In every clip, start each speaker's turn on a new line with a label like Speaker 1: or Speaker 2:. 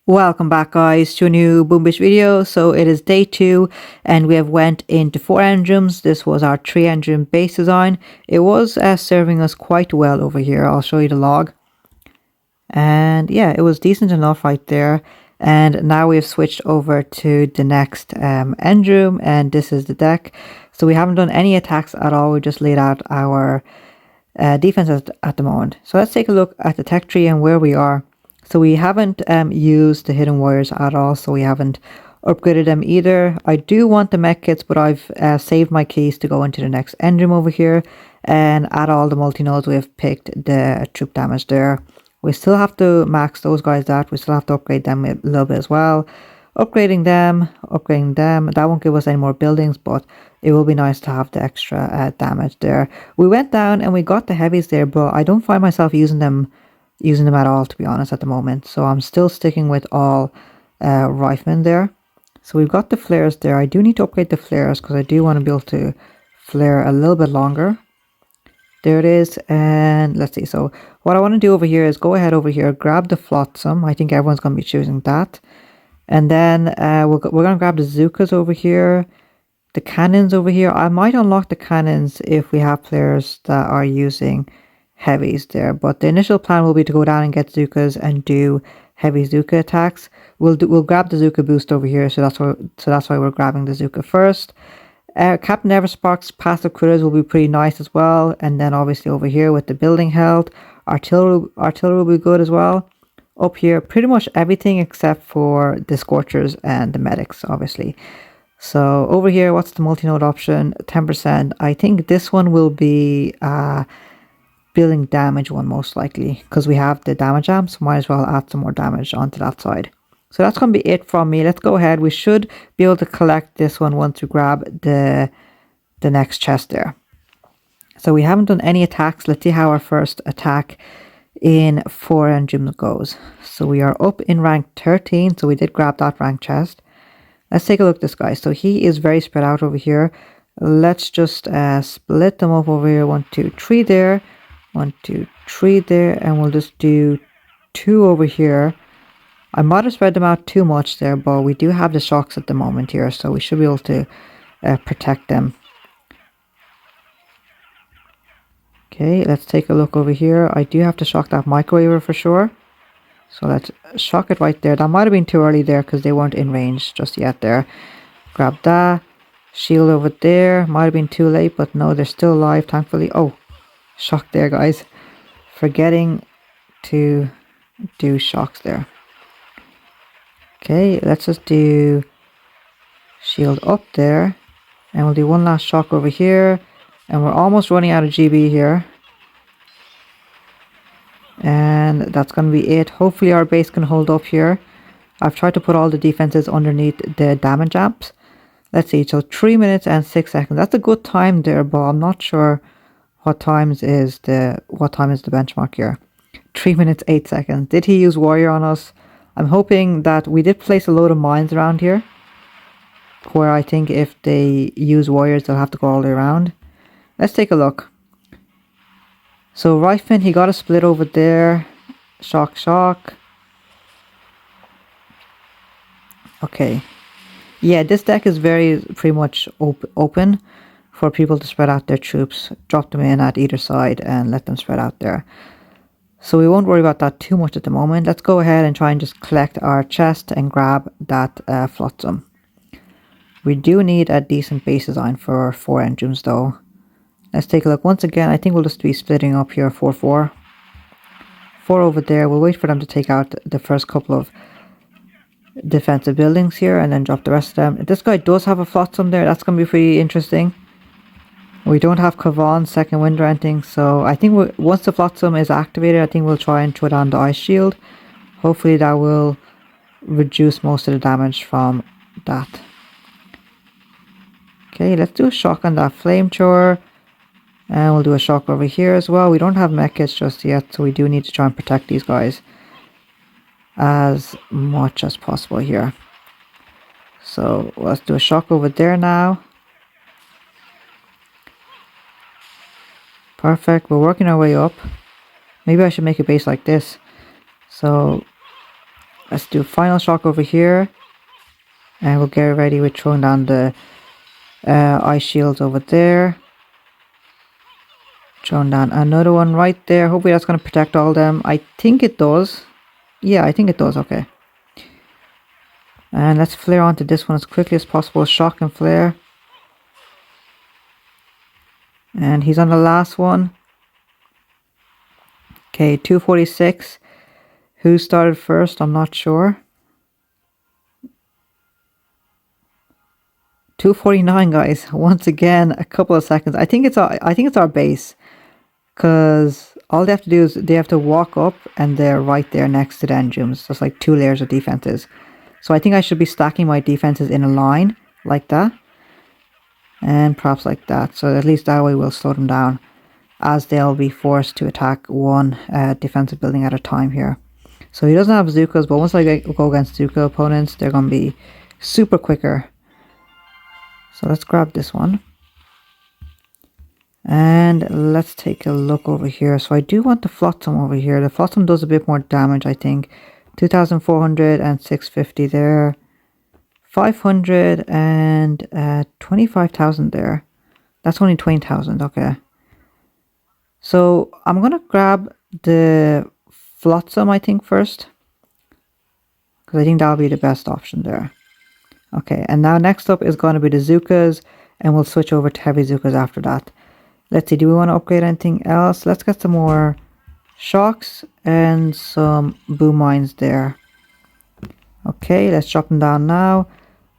Speaker 1: Welcome back guys to a new Boombish video. So it is day 2 and we have went into 4 engines. This was our 3 engine base design. It was serving us quite well over here. I'll show you the log. And yeah, it was decent enough right there. And now we've switched over to the next end room, and this is the deck. So we haven't done any attacks at all. We just laid out our defense at the moment. So let's take a look at the tech tree and where we are. So we haven't used the hidden warriors at all, so we haven't upgraded them either. I do want the mech kits, but I've saved my keys to go into the next engine over here and add all the multi-nodes. We have picked the troop damage there. We still have to max those guys out. We still have to upgrade them a little bit as well. Upgrading them, that won't give us any more buildings, but it will be nice to have the extra damage there. We went down and we got the heavies there, but I don't find myself using them at all, to be honest, at the moment. So I'm still sticking with all riflemen there. So we've got the flares there. I do need to upgrade the flares because I do want to be able to flare a little bit longer. There it is. And let's see. So what I want to do over here is go ahead over here, grab the flotsam. I think everyone's going to be choosing that. And then we're going to grab the Zukas over here, the cannons over here. I might unlock the cannons if we have players that are using heavies there, but the initial plan will be to go down and get Zukas and do heavy Zuka attacks. We'll grab the Zuka boost over here, so that's why we're grabbing the Zuka first. Captain Everspark's passive critters will be pretty nice as well, and then obviously over here with the building health, artillery will be good as well. Up here, pretty much everything except for the Scorchers and the medics, obviously. So over here, what's the multi-node option? 10%. I think this one will be building damage one most likely, because we have the damage amp, so might as well add some more damage onto that side. So that's going to be it from me. Let's go ahead. We should be able to collect this one once we grab the next chest there. So we haven't done any attacks. Let's see how our first attack in 4 engines goes. So we are up in rank 13, so we did grab that rank chest. Let's take a look at this guy. So he is very spread out over here. Let's just split them up over here. 1, 2, 3 there. 1, 2, 3 there, and we'll just do 2 over here. I might have spread them out too much there, but we do have the shocks at the moment here, so we should be able to protect them. Okay, let's take a look over here. I do have to shock that microwaver for sure, so let's shock it right there. That might have been too early there because they weren't in range just yet there. Grab that. Shield over there. Might have been too late, but no, they're still alive, thankfully. Oh, shock there, guys. Forgetting to do shocks there. Okay, let's just do shield up there, and we'll do one last shock over here, and we're almost running out of GB here, and that's going to be it. Hopefully our base can hold up here. I've tried to put all the defenses underneath the damage amps. Let's see, so 3 minutes and 6 seconds. That's a good time there, but I'm not sure what time is the benchmark here. 3 minutes 8 seconds. Did he use warrior on us? I'm hoping that we did place a load of mines around here, where I think if they use warriors they'll have to go all the way around. Let's take a look. So Rifin, he got a split over there. Shock. Okay. Yeah, this deck is pretty much open for people to spread out their troops, drop them in at either side and let them spread out there. So we won't worry about that too much at the moment. Let's go ahead and try and just collect our chest and grab that flotsam. We do need a decent base design for 4 engines though. Let's take a look. Once again, I think we'll just be splitting up here 4-4. 4 over there. We'll wait for them to take out the first couple of defensive buildings here and then drop the rest of them. This guy does have a flotsam there. That's going to be pretty interesting. We don't have Kavan's second wind or anything, so I think once the flotsam is activated, I think we'll try and throw down the ice shield. Hopefully that will reduce most of the damage from that. Okay, let's do a shock on that flamethrower, and we'll do a shock over here as well. We don't have mech kits just yet, so we do need to try and protect these guys as much as possible here. So let's do a shock over there now. Perfect, we're working our way up. Maybe I should make a base like this. So Let's do final shock over here. And we'll get ready with throwing down the ice shields over there. Throwing down another one right there. Hopefully that's going to protect all of them. I think it does. Yeah, I think it does. Okay. And let's flare onto this one as quickly as possible. Shock and flare. And he's on the last one. Okay, 246. Who started first? I'm not sure. 249, guys. Once again, a couple of seconds. I think it's our base, because all they have to do is they have to walk up, and they're right there next to the enzymes. So it's like 2 layers of defenses. So I think I should be stacking my defenses in a line like that, and perhaps like that. So at least that way we'll slow them down, as they'll be forced to attack one defensive building at a time here. So he doesn't have Zukas, but once I go against Zuka opponents, they're going to be super quicker. So let's grab this one. And let's take a look over here. So I do want the Flotsam over here. The Flotsam does a bit more damage, I think. 2,400 and 650 there. 500 and 25,000 there. That's only 20,000, okay. So I'm going to grab the Flotsam, I think, first, because I think that'll be the best option there. Okay, and now next up is going to be the Zukas, and we'll switch over to heavy Zukas after that. Let's see, do we want to upgrade anything else? Let's get some more shocks and some boom mines there. Okay, let's drop them down now.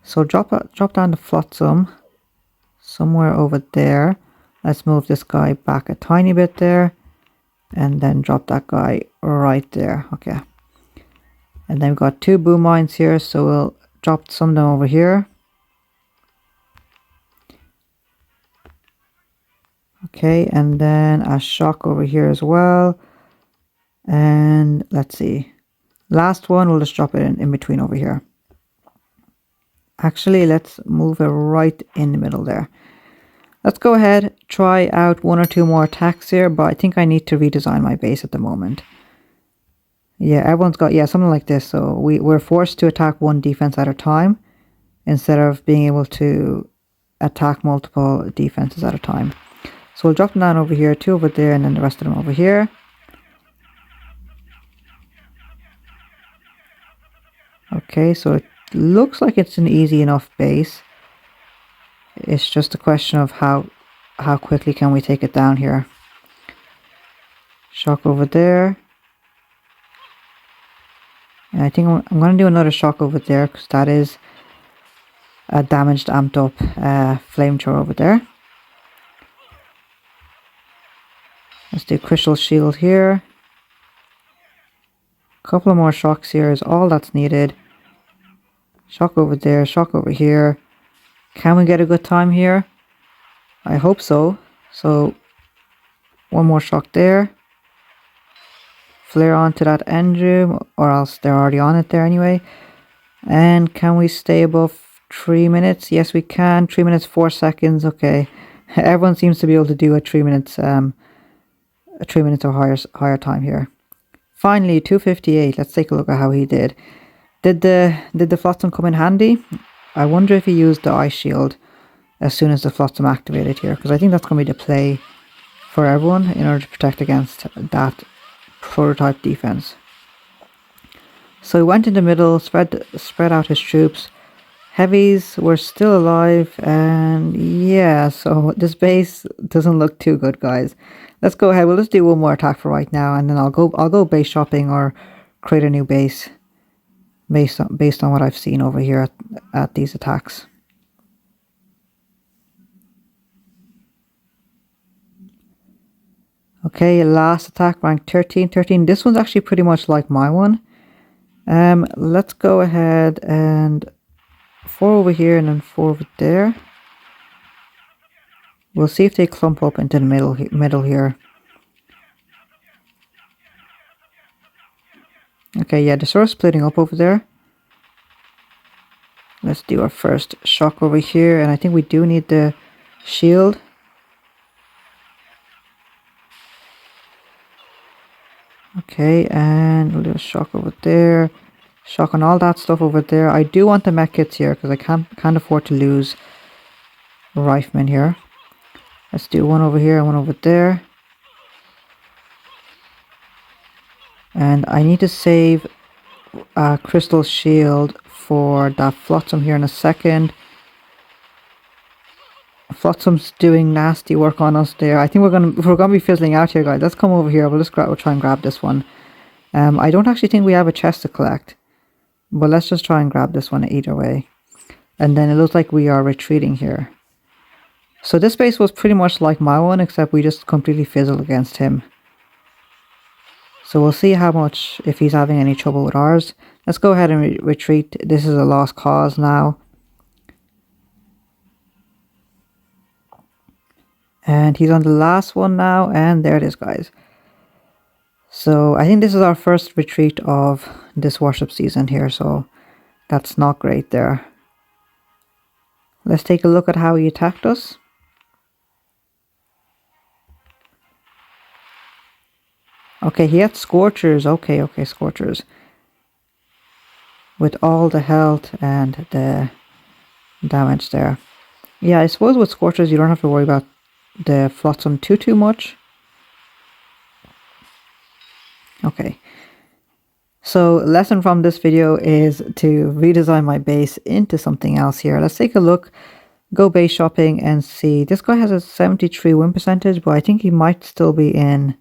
Speaker 1: So drop down the Flotsam somewhere over there. Let's move this guy back a tiny bit there, and then drop that guy right there. Okay, and then we've got 2 boom mines here, so we'll drop some of them over here. Okay, and then a shock over here as well. And let's see, last one, we'll just drop it in between over here. Actually, let's move it right in the middle there. Let's go ahead, try out 1 or 2 more attacks here, but I think I need to redesign my base at the moment. Yeah, everyone's got, yeah, something like this. So we're forced to attack one defense at a time, instead of being able to attack multiple defenses at a time. So we'll drop them down over here, 2 over there, and then the rest of them over here. Okay, so it looks like it's an easy enough base. It's just a question of how quickly can we take it down here. Shock over there. And I think I'm going to do another shock over there, because that is a damaged, amped up flamethrower over there. Let's do crystal shield here. A couple of more shocks here is all that's needed. Shock over there, shock over here. Can we get a good time here? I hope so. So 1 more shock there. Flare onto that engine, or else they're already on it there anyway. And can we stay above 3 minutes? Yes, we can. 3 minutes 4 seconds. Okay, everyone seems to be able to do a 3 minutes, a 3 minutes or higher time here. Finally, 258. Let's take a look at how he did. Did the Flotsam come in handy? I wonder if he used the ice shield as soon as the Flotsam activated here, because I think that's going to be the play for everyone in order to protect against that prototype defense. So he went in the middle, spread out his troops. Heavies were still alive, and yeah, so this base doesn't look too good, guys. Let's go ahead. We'll just do 1 more attack for right now, and then I'll go base shopping or create a new base based on what I've seen over here at these attacks. Okay, last attack, rank 13. This one's actually pretty much like my one. Let's go ahead and 4 over here and then 4 over there. We'll see if they clump up into the middle here. Okay, yeah, they're sort of splitting up over there. Let's do our first shock over here, and I think we do need the shield. Okay, and we'll do a shock over there. Shocking all that stuff over there. I do want the mech kits here because I can't afford to lose riflemen here. Let's do one over here and one over there. And I need to save a crystal shield for that flotsam here in a second. Flotsam's doing nasty work on us there. I think we're gonna be fizzling out here, guys. Let's come over here. We'll try and grab this one. I don't actually think we have a chest to collect, but let's just try and grab this one either way. And then it looks like we are retreating here. So this base was pretty much like my one, except we just completely fizzled against him. So we'll see how much, if he's having any trouble with ours. Let's go ahead and retreat. This is a lost cause now. And he's on the last one now, and there it is, guys. So I think this is our first retreat of this worship season here, so that's not great there. Let's take a look at how he attacked us. Okay, he had Scorchers. Okay, Scorchers. With all the health and the damage there. Yeah, I suppose with Scorchers you don't have to worry about the flotsam too much. Okay. So, lesson from this video is to redesign my base into something else here. Let's take a look. Go base shopping and see. This guy has a 73 win percentage, but I think he might still be in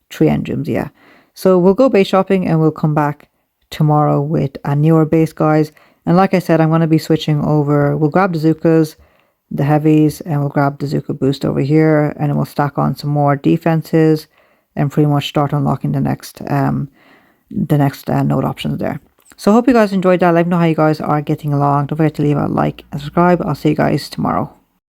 Speaker 1: 3 engrams, yeah. So we'll go base shopping and we'll come back tomorrow with a newer base, guys. And like I said, I'm going to be switching over. We'll grab the Zukas, the heavies, and we'll grab the Zuka boost over here, and then we'll stack on some more defenses and pretty much start unlocking the next node options there. So I hope you guys enjoyed that. Let me know how you guys are getting along. Don't forget to leave a like and subscribe. I'll see you guys tomorrow.